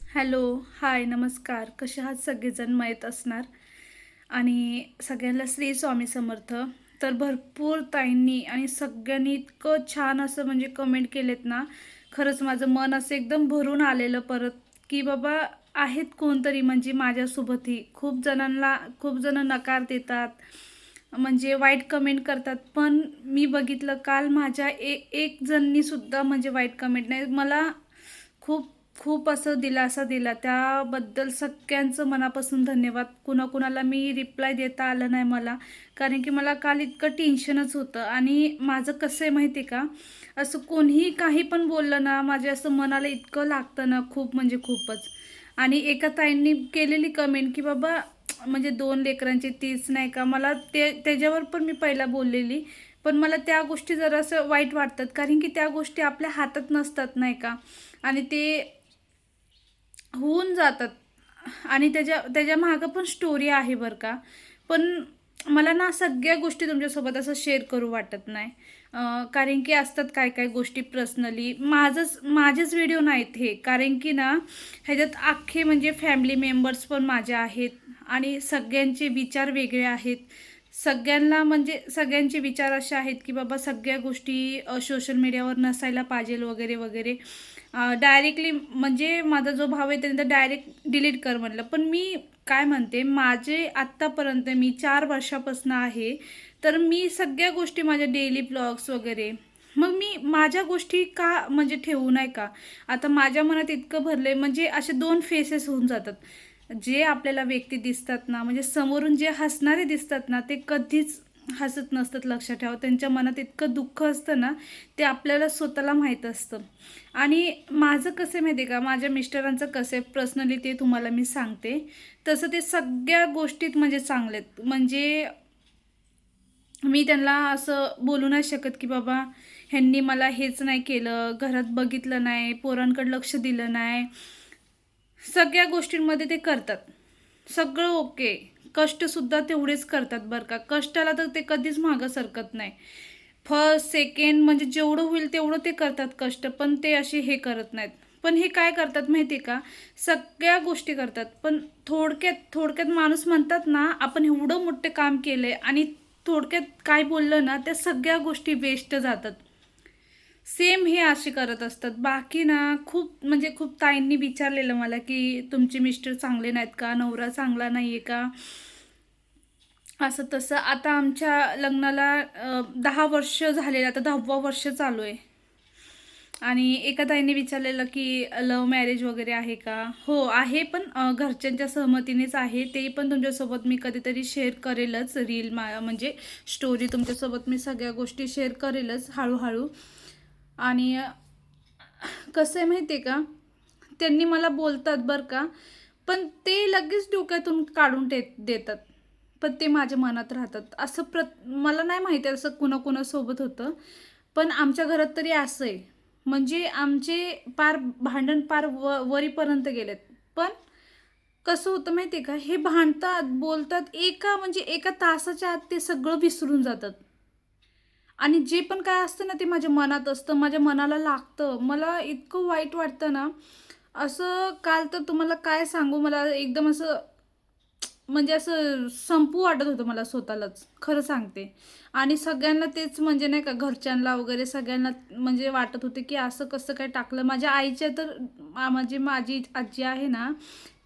Hello, हाय, नमस्कार. कसे आहात सगळेजण माहीत असणार आणि सगळ्यांना श्री स्वामी समर्थ. तर भरपूर ताईंनी आणि सगळ्यांनी इतकं छान असं म्हणजे कमेंट केलेत ना, खरंच माझं मन असं एकदम भरून आलेलं परत, की बाबा आहेत कोणतरी म्हणजे माझ्यासोबतही. खूप जण नकार देतात, म्हणजे वाईट कमेंट करतात. पण मी बघितलं काल माझ्या एक जणनी सुद्धा म्हणजे वाईट कमेंट नाही मला खूप खूप असं दिलासा दिला. त्याबद्दल सगळ्यांचं मनापासून धन्यवाद. कुणाकुणाला मी रिप्लाय देता आलं नाही मला, कारण की मला काल इतकं टेन्शनच होतं. आणि माझं कसं आहे माहिती आहे का, असं कोणीही काही पण बोललं ना, माझ्या असं मनाला इतकं लागतं ना, खूप म्हणजे खूपच. आणि एका ताईंनी केलेली कमेंट की बाबा म्हणजे 2 लेकरांची तीच नाही का, मला त्याच्यावर पण मी पहिला बोललेली. पण मला त्या गोष्टी जरासं वाईट वाटतात, कारण की त्या गोष्टी आपल्या हातात नसतात नाही का. आणि ते होऊन जातात. आणि त्याच्या मागं पण स्टोरी आहे बरं का. पण मला ना सगळ्या गोष्टी तुमच्यासोबत असं शेअर करू वाटत नाही. कारण की असतात काय काय गोष्टी पर्सनली माझेच व्हिडिओ नाहीत हे, कारण की ना ह्याच्यात अख्खे म्हणजे फॅमिली मेंबर्स पण माझ्या आहेत आणि सगळ्यांचे विचार वेगळे आहेत. सगळ्यांना म्हणजे सगळ्यांचे विचार असे आहेत की बाबा सगळ्या गोष्टी सोशल मीडियावर नसायला पाहिजे वगैरे वगैरे. डायरेक्टली म्हणजे माझा जो भाव आहे त्याने तर डायरेक्ट डिलीट कर म्हणलं. पण मी काय म्हणते, माझे आत्तापर्यंत मी 4 वर्षापासून आहे, तर मी सगळ्या गोष्टी माझ्या डेली ब्लॉग्स वगैरे, मग मी माझ्या गोष्टी का म्हणजे ठेवू नाही का. आता माझ्या मनात इतकं भरलंय, म्हणजे असे 2 फेसेस होऊन जातात. जे आपल्याला व्यक्ती दिसतात ना, म्हणजे समोरून जे हसणारे दिसतात ना, ते कधीच हसत नसतात. लक्षात ठेवा, त्यांच्या मनात इतकं दुःख असतं ना, ते आपल्याला स्वतःला माहीत असतं. आणि माझं कसं आहे माहिती आहे का, माझ्या मिस्टरांचं कसं आहे पर्सनली ते तुम्हाला मी सांगते. तसं ते सगळ्या गोष्टीत म्हणजे चांगलेत. म्हणजे मी त्यांना असं बोलू नाही शकत की बाबा ह्यांनी मला हेच नाही केलं, घरात बघितलं नाही, पोरांकडे लक्ष दिलं नाही. सगळ्या गोष्टींमध्ये ते करतात. सगळं ओके. कष्टसुद्धा तेवढेच करतात बरं का. कष्टाला तर ते कधीच मागं सरकत नाही. फर्स्ट, सेकंड म्हणजे जेवढं होईल तेवढं ते करतात कष्ट, पण ते असे हे करत नाहीत. पण हे काय करतात माहिती आहे का? सगळ्या गोष्टी करतात. पण थोडक्यात थोडक्यात माणूस म्हणतात ना, आपण एवढं मोठं काम केलंय आणि थोडक्यात काय बोललं ना, त्या सगळ्या गोष्टी वेस्ट जातात. सेम हे असे करत असतात. बाकी ना खूप म्हणजे खूप ताईंनी विचारलेलं मला, की तुमचे मिस्टर चांगले नाहीत का? नवरा चांगला नाहीये का? असं तसं. आता आमच्या लग्नाला 10 वर्ष झालेलं, आता 10वं वर्ष चालू आहे. आणि एका ताईने विचारलेलं, की लव्ह मॅरेज वगैरे आहे का? हो, आहे, पण घरच्यांच्या सहमतीनेच आहे. ते पण तुमच्यासोबत मी कधीतरी शेअर करेलच. म्हणजे स्टोरी तुमच्यासोबत मी सगळ्या गोष्टी शेअर करेलच हळूहळू. आणि कसं आहे माहिती आहे का, त्यांनी मला बोलतात बरं का, पण ते लगेच डोक्यातून काढून देतात. पण ते माझ्या मनात राहतात. असं मला नाही माहिती असं कुणाकुणासोबत होतं, पण आमच्या घरात तरी असं आहे. म्हणजे आमचे पार भांडण पार वरीपर्यंत गेलेत. पण कसं होतं माहिती आहे का, हे भांडतात, बोलतात, म्हणजे एका तासाच्या आत ते सगळं विसरून जातात. आणि जे पण काय असतं ना, ते माझ्या मनात असतं, माझ्या मनाला लागतं. मला इतकं वाईट वाटतं ना, असं काल तर तुम्हाला काय सांगू, मला एकदम असं म्हणजे असं संपू वाटत होतं मला स्वतःलाच, खरं सांगते. आणि सगळ्यांना तेच म्हणजे नाही का, घरच्यांना वगैरे सगळ्यांना म्हणजे वाटत होते, की असं कसं काय टाकलं. माझ्या आईच्या तर म्हणजे माझी आजी आहे ना,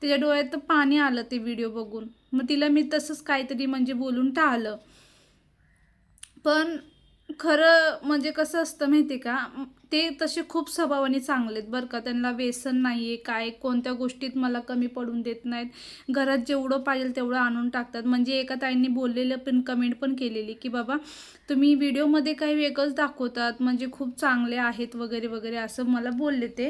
तिच्या डोळ्यात तर पाणी आलं ते व्हिडिओ बघून. मग तिला मी तसंच काहीतरी म्हणजे बोलून टाळलं. पण खरं म्हणजे कसं असतं माहिती आहे का, ते तसे खूप स्वभावाने चांगले आहेत बरं का. त्यांना व्यसन नाही आहे, काय कोणत्या गोष्टीत मला कमी पडून देत नाहीत. घरात जेवढं पाहिजे तेवढं आणून टाकतात. म्हणजे एका ताईंनी बोललेलं पण कमेंट पण केलेली, की बाबा तुम्ही व्हिडिओमध्ये काही वेगळंच दाखवतात, म्हणजे खूप चांगले आहेत वगैरे वगैरे असं मला बोलले ते.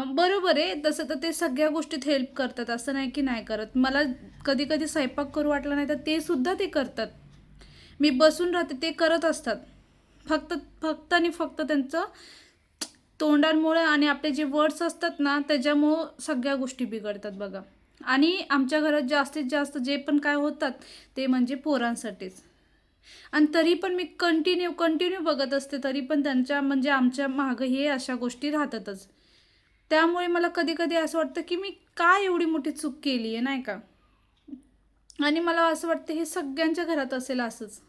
बरोबर आहे, तसं तर ते सगळ्या गोष्टीत हेल्प करतात, असं नाही की नाही करत. मला कधी कधी स्वयंपाक करू वाटला नाही तर ते सुद्धा ते करतात. मी बसून राहते, ते करत असतात. फक्त फक्त आणि फक्त त्यांचं तोंडांमुळे आणि आपले जे वर्ड्स असतात ना, त्याच्यामुळं सगळ्या गोष्टी बिघडतात बघा. आणि आमच्या घरात जास्तीत जास्त जे पण काय होतात ते म्हणजे पोरांसाठीच. आणि तरी पण मी कंटिन्यू कंटिन्यू बघत असते, तरी पण त्यांच्या म्हणजे आमच्या मागं हे अशा गोष्टी राहतातच. त्यामुळे मला कधी कधी असं वाटतं की मी काय एवढी मोठी चूक केली आहे, नाही का. आणि मला असं वाटतं हे सगळ्यांच्या घरात असेल असंच.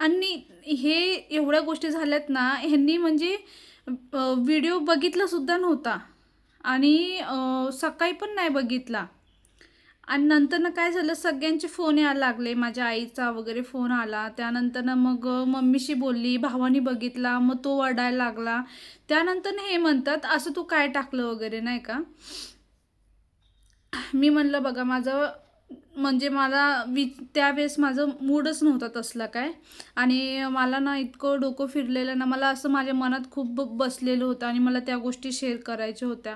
आणि हे एवढ्या गोष्टी झाल्यात ना, ह्यांनी म्हणजे व्हिडिओ बघितला सुद्धा नव्हता आणि सकाळी पण नाही बघितला. आणि नंतर ना काय झालं, सगळ्यांचे फोन यायला लागले, माझ्या आईचा वगैरे फोन आला. त्यानंतर ना मग मम्मीशी बोलली, भावानी बघितला, मग तो ओरडायला लागला. त्यानंतर हे म्हणतात असं तू काय टाकलं वगैरे, नाही का. मी म्हणलं बघा माझं म्हणजे मला त्यावेळेस माझं मूडच नव्हता तसला काय. आणि मला ना इतकं डोकं फिरलेलं ना, मला असं माझ्या मनात खूप बसलेलं होतं आणि मला त्या गोष्टी शेअर करायच्या होत्या.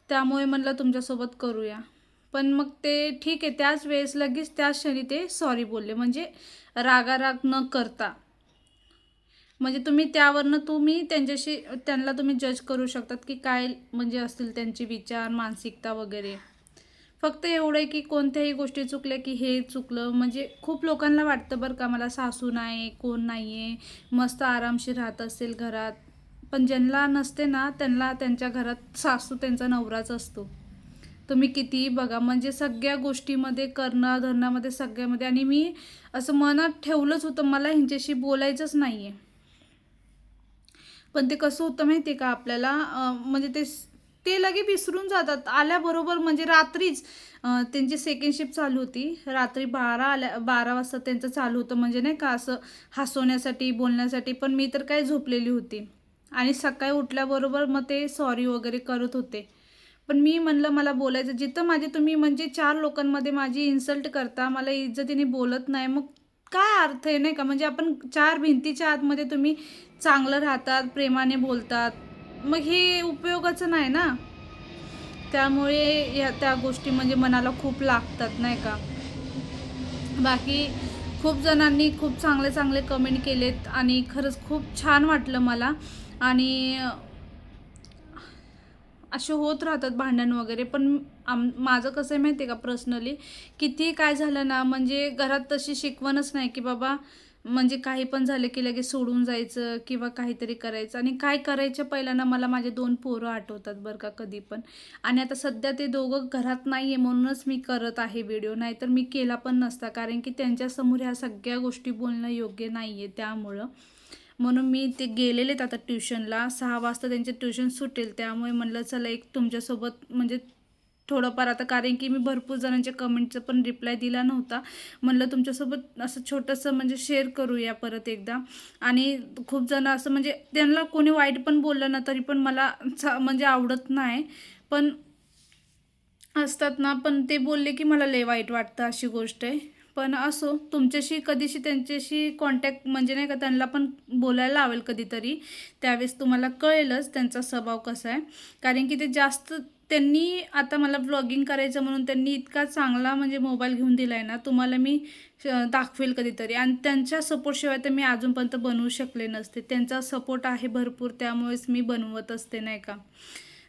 त्यामुळे म्हणलं तुमच्यासोबत करूया. पण मग ते ठीक आहे, त्याच वेळेस लगेच त्याच क्षणी ते सॉरी बोलले, म्हणजे रागाराग न करता. म्हणजे तुम्ही त्यांच्याशी त्यांना तुम्ही जज करू शकतात की काय म्हणजे असतील त्यांचे विचार, मानसिकता वगैरे. फक्त एवढं आहे की कोणत्याही गोष्टी चुकल्या की हे चुकलं. म्हणजे खूप लोकांना वाटतं बरं का, मला सासू नाही, कोण नाही आहे, मस्त आरामशीर राहत असेल घरात. पण ज्यांना नसते ना, त्यांना त्यांच्या घरात सासू त्यांचा नवराच असतो. तुम्ही कितीही बघा, म्हणजे सगळ्या गोष्टीमध्ये, करणं धरण्यामध्ये, सगळ्यामध्ये. आणि मी असं मनात ठेवलंच होतं मला ह्यांच्याशी बोलायचंच नाही आहे. पण ते कसं होतं माहिती आहे का आपल्याला, म्हणजे ते ते लगे विसरून जातात आल्याबरोबर. म्हणजे रात्रीच त्यांची सेकंड शिफ्ट चालू होती, रात्री 12 वाजता त्यांचं चालू होतं, म्हणजे नाही का असं हसवण्यासाठी, बोलण्यासाठी. पण मी तर काय झोपलेली होती. आणि सकाळी उठल्याबरोबर मग ते सॉरी वगैरे करत होते. पण मी म्हणलं मला बोलायचं, जिथं माझे तुम्ही म्हणजे 4 लोकांमध्ये माझी इन्सल्ट करता, मला इज्जतीने बोलत नाही, मग काय अर्थ आहे, नाही का. म्हणजे आपण 4 भिंतीच्या आतमध्ये तुम्ही चांगलं राहतात, प्रेमाने बोलतात, मग हे उपयोगाचं नाही ना. त्यामुळे त्या गोष्टी म्हणजे मनाला खूप लागतात, नाही का. बाकी खूप जणांनी खूप चांगले चांगले कमेंट केलेत आणि खरंच खूप छान वाटलं मला. आणि असे होत राहतात भांडण वगैरे. पण माझं कसं आहे माहिती आहे का, पर्सनली किती काय झालं ना, म्हणजे घरात तशी शिकवणच नाही की बाबा म्हणजे काही पण झालं की लगेच सोडून जायचं किंवा काहीतरी करायचं. आणि काय करायच्या पहिल्यांदा मला माझे 2 पोरं आठवतात बरं का, कधी पण. आणि आता सध्या ते दोघं घरात नाही आहे म्हणूनच मी करत आहे व्हिडिओ, नाहीतर मी केला पण नसता. कारण की त्यांच्यासमोर ह्या सगळ्या गोष्टी बोलणं योग्य नाही आहे, त्यामुळं. म्हणून मी ते गेलेलेत आता ट्युशनला, 6 वाजता त्यांचे ट्युशन सुटेल. त्यामुळे म्हणलं चला एक तुमच्यासोबत म्हणजे थोडंफार आता, कारण की मी भरपूर जणांच्या कमेंटचं पण रिप्लाय दिला नव्हता. म्हणलं तुमच्यासोबत असं छोटंसं म्हणजे शेअर करूया परत एकदा. आणि खूप जण असं म्हणजे त्यांना कोणी वाईट पण बोललं ना, तरी पण मला म्हणजे आवडत नाही. पण असतात ना, पण ते बोलले की मला लय वाईट वाटतं, अशी गोष्ट आहे. पण असो, तुमच्याशी कधीशी त्यांच्याशी कॉन्टॅक्ट म्हणजे नाही का, त्यांना पण बोलायला लावेल कधीतरी. त्यावेळेस तुम्हाला कळेलच त्यांचा स्वभाव कसा आहे. कारण की ते जास्त त्यांनी आता मला व्लॉगिंग करायचं म्हणून त्यांनी इतका चांगला म्हणजे मोबाईल घेऊन दिला आहे ना, तुम्हाला मी दाखवेल कधीतरी. आणि त्यांच्या सपोर्टशिवाय तर मी अजूनपर्यंत बनवू शकले नसते. त्यांचा सपोर्ट आहे भरपूर, त्यामुळेच मी बनवत असते, नाही का.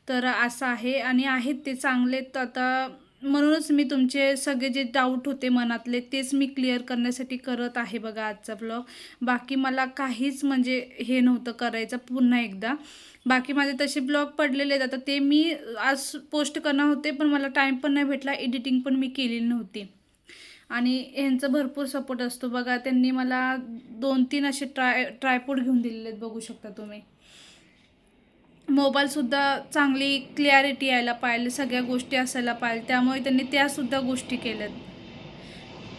तर असं आहे. आणि आहेत ते चांगलेत आता. म्हणूनच मी तुमचे सगळे जे डाऊट होते मनातले, तेच मी क्लिअर करण्यासाठी करत आहे बघा आजचा ब्लॉग. बाकी मला काहीच म्हणजे हे नव्हतं करायचं पुन्हा एकदा. बाकी माझे तसे ब्लॉग पडलेले आहेत, आता ते मी आज पोस्ट करणार होते, पण मला टाईम पण नाही भेटला, एडिटिंग पण मी केलेली नव्हती. आणि ह्यांचं भरपूर सपोर्ट असतो बघा. त्यांनी मला 2-3 असे ट्रायपॉड घेऊन दिलेले आहेत, बघू शकता तुम्ही. मोबाईलसुद्धा चांगली क्लिअरिटी यायला पाहिजे, सगळ्या गोष्टी असायला पाहिजे, त्यामुळे त्यांनी त्यासुद्धा गोष्टी केल्यात.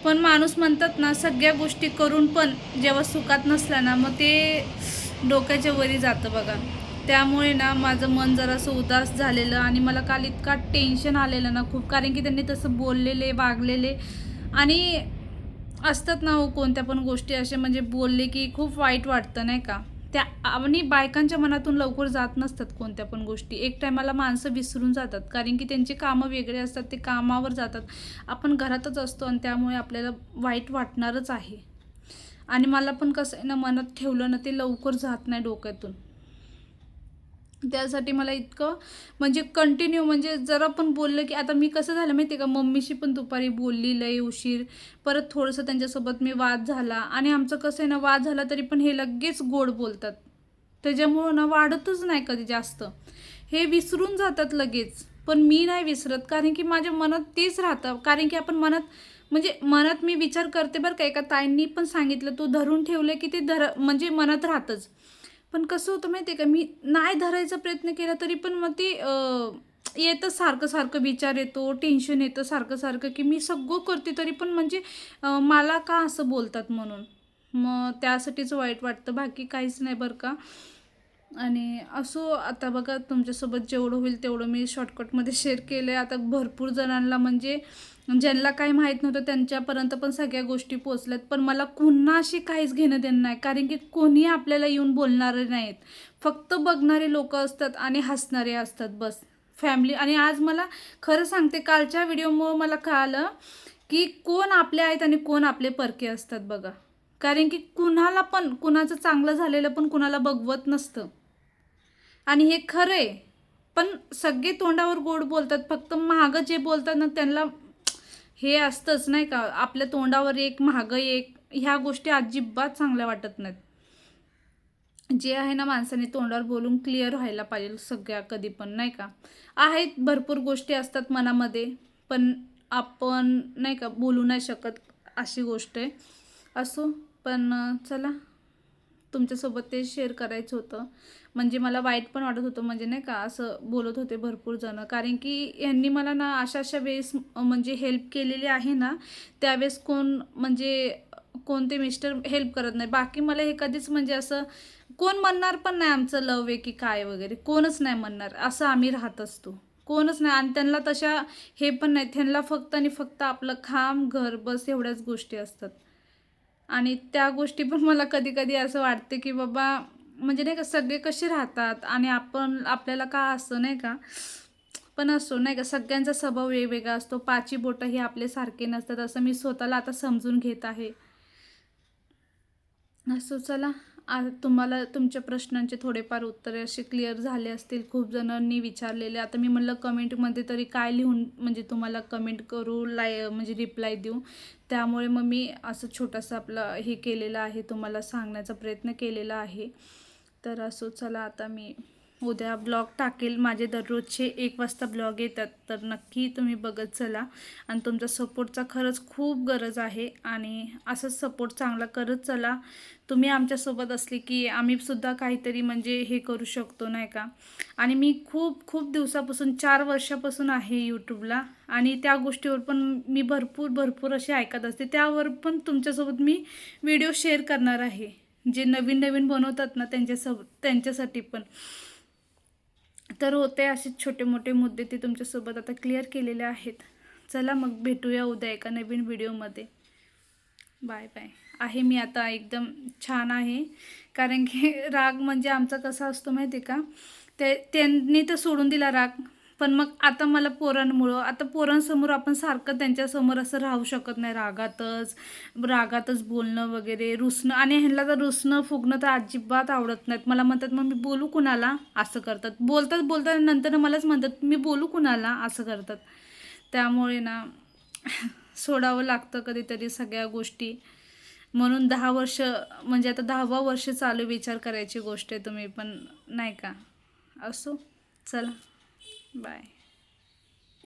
पण माणूस म्हणतात ना, सगळ्या गोष्टी करून पण जेव्हा सुखात नसला ना, मग ते डोक्याच्या वरी जातं बघा. त्यामुळे ना माझं मन जरासं उदास झालेलं आणि मला काल इतका टेन्शन आलेलं ना खूप, कारण की त्यांनी तसं बोललेले, वागलेले. आणि असतात ना हो कोणत्या पण गोष्टी असे म्हणजे बोलले की खूप वाईट वाटतं, नाही का. त्या आणि बायकांच्या मनातून लवकर जात नसतात कोणत्या पण गोष्टी. एक टायमाला माणसं विसरून जातात, कारण की त्यांची कामं वेगळे असतात, ते कामावर जातात. आपण घरातच असतो आणि त्यामुळे आपल्याला वाईट वाटणारच आहे. आणि मला पण कसं आहे ना, मनात ठेवलं ना ते लवकर जात नाही डोक्यातून. त्यासाठी मला इतकं म्हणजे कंटिन्यू म्हणजे जरा पण बोललं की, आता मी कसं झालं माहिती आहे का, मम्मीशी पण दुपारी बोलली लई उशीर. परत थोडंसं त्यांच्यासोबत मी वाद झाला. आणि आमचं कसं आहे ना, वाद झाला तरी पण हे लगेच गोड बोलतात. त्याच्यामुळं ना वाढतच नाही कधी जास्त. हे विसरून जातात लगेच. पण मी नाही विसरत, कारण की माझ्या मनात तेच राहतं. कारण की आपण मनात मी विचार करते बरं का. एका ताईंनी पण सांगितलं, तू धरून ठेवलं की ते म्हणजे मनात राहतंच. पण कसं होतं माहिती आहे का, मी नाही धरायचा प्रयत्न केला तरी पण मग ते येतं सारखं सारखं विचार येतो, टेन्शन येतं सारखं सारखं, की मी सगळं करते तरी पण म्हणजे मला का असं बोलतात म्हणून. मग त्यासाठीच वाईट वाटतं, बाकी काहीच नाही बरं का. आणि असो, आता बघा तुमच्यासोबत जेवढं होईल तेवढं मी शॉर्टकटमध्ये शेअर केलं आहे. आता भरपूर जणांना म्हणजे ज्यांना काही माहीत नव्हतं त्यांच्यापर्यंत पण सगळ्या गोष्टी पोचल्यात. पण मला कुणाशी काहीच घेणं देणं नाही, कारण की कोणी आपल्याला येऊन बोलणारे नाहीत. फक्त बघणारे लोक असतात आणि हसणारे असतात बस, फॅमिली. आणि आज मला खरं सांगते, कालच्या व्हिडिओमुळं मला कळालं की कोण आपले आहेत आणि कोण आपले परके असतात बघा. कारण की कुणाला पण कुणाचं चांगलं झालेलं पण कुणाला बघवत नसतं, आणि हे खरं आहे. पण सगळे तोंडावर गोड बोलतात, फक्त महागं जे बोलतात ना त्यांना हे असतंच नाही का, आपल्या तोंडावर एक महागं एक, ह्या गोष्टी अजिबात चांगल्या वाटत नाहीत. जे आहे ना, माणसाने तोंडावर बोलून क्लिअर व्हायला पाहिजे सगळ्या कधी पण नाही का. आहेत भरपूर गोष्टी असतात मनामध्ये, पण आपण नाही का बोलू नाही शकत, अशी गोष्ट आहे. असो, पण चला, तुमच्यासोबत ते शेअर करायचं होतं. म्हणजे मला वाईट पण वाटत होतं, म्हणजे नाही का असं बोलत होते भरपूर जण, कारण की यांनी मला ना अशा अशा वेळेस म्हणजे हेल्प केलेली आहे ना, त्यावेळेस कोण म्हणजे कोणते मिस्टर हेल्प करत नाही. बाकी मला हे कधीच म्हणजे असं कोण म्हणणार पण नाही आमचं लव आहे की काय वगैरे, कोणच नाही म्हणणार. असं आम्ही राहत असतो, कोणच नाही. आणि त्यांना तशा हे पण नाही, त्यांना फक्त आणि फक्त आपलं काम घर बस एवढ्याच गोष्टी असतात. आणि त्या गोष्टी पण मला कधी कधी असं वाटते की बाबा, म्हणजे नाही का सगळे कसे राहतात आणि आपण आपल्याला का असं नाही का. पण असो नाही का, सगळ्यांचा स्वभाव वेगवेगळा असतो, पाची बोटं हे आपले सारखे नसतात, असं मी स्वतःला आता समजून घेत आहे. असो, चला. तुम्हाला तुमच्या प्रश्नांचे थोडेफार उत्तरे असे क्लिअर झाले असतील, खूप जणांनी विचारलेले. आता मी म्हणलं कमेंटमध्ये तरी काय लिहून म्हणजे तुम्हाला कमेंट करू, म्हणजे रिप्लाय देऊ. त्यामुळे मग मी असं छोटंसं आपलं हे केलेलं आहे, तुम्हाला सांगण्याचा प्रयत्न केलेला आहे. तर असो, चला, आता मी उद्या ब्लॉग टाकेल. माझे दररोजचे 1 वाजता ब्लॉग येतात, तर नक्की तुम्ही बघत चला. आणि तुमचा सपोर्टचा खरंच खूप गरज आहे, आणि असंच सपोर्ट चांगला करत चला. तुम्ही आमच्यासोबत असले की आम्हीसुद्धा काहीतरी म्हणजे हे करू शकतो नाही का. आणि मी खूप खूप दिवसापासून 4 वर्षापासून आहे यूट्यूबला, आणि त्या गोष्टीवर पण मी भरपूर भरपूर असे ऐकत असते. त्यावर पण तुमच्यासोबत मी व्हिडिओ शेअर करणार आहे, जे नवीन नवीन बनवतात ना त्यांच्यासाठी पण. तर होते असे छोटे मोठे मुद्दे, ते तुमच्यासोबत आता क्लिअर केलेले आहेत. चला मग, भेटूया उद्या एका नवीन व्हिडिओमध्ये. Bye bye. आहे मी आता एकदम छान आहे, कारण की राग म्हणजे आमचा कसा असतो माहिती आहे का, त्यांनी तर सोडून दिला राग. पण मग आता मला पोरांमुळं, आता पोरांसमोर आपण सारखं त्यांच्यासमोर असं राहू शकत नाही, रागातच रागातच बोलणं वगैरे, रुसणं. आणि ह्यांना तर रुसणं फुगणं तर अजिबात आवडत नाहीत. मला म्हणतात, मग मी बोलू कुणाला, असं करतात. बोलतात बोलतात नंतर मलाच म्हणतात, मी बोलू कुणाला, असं करतात. त्यामुळे ना सोडावं लागतं कधीतरी सगळ्या गोष्टी. म्हणून 10 वर्ष, म्हणजे आता 10वा वर्ष चालू, विचार करायची गोष्ट आहे तुम्ही पण नाही का. असो, चला, बाय.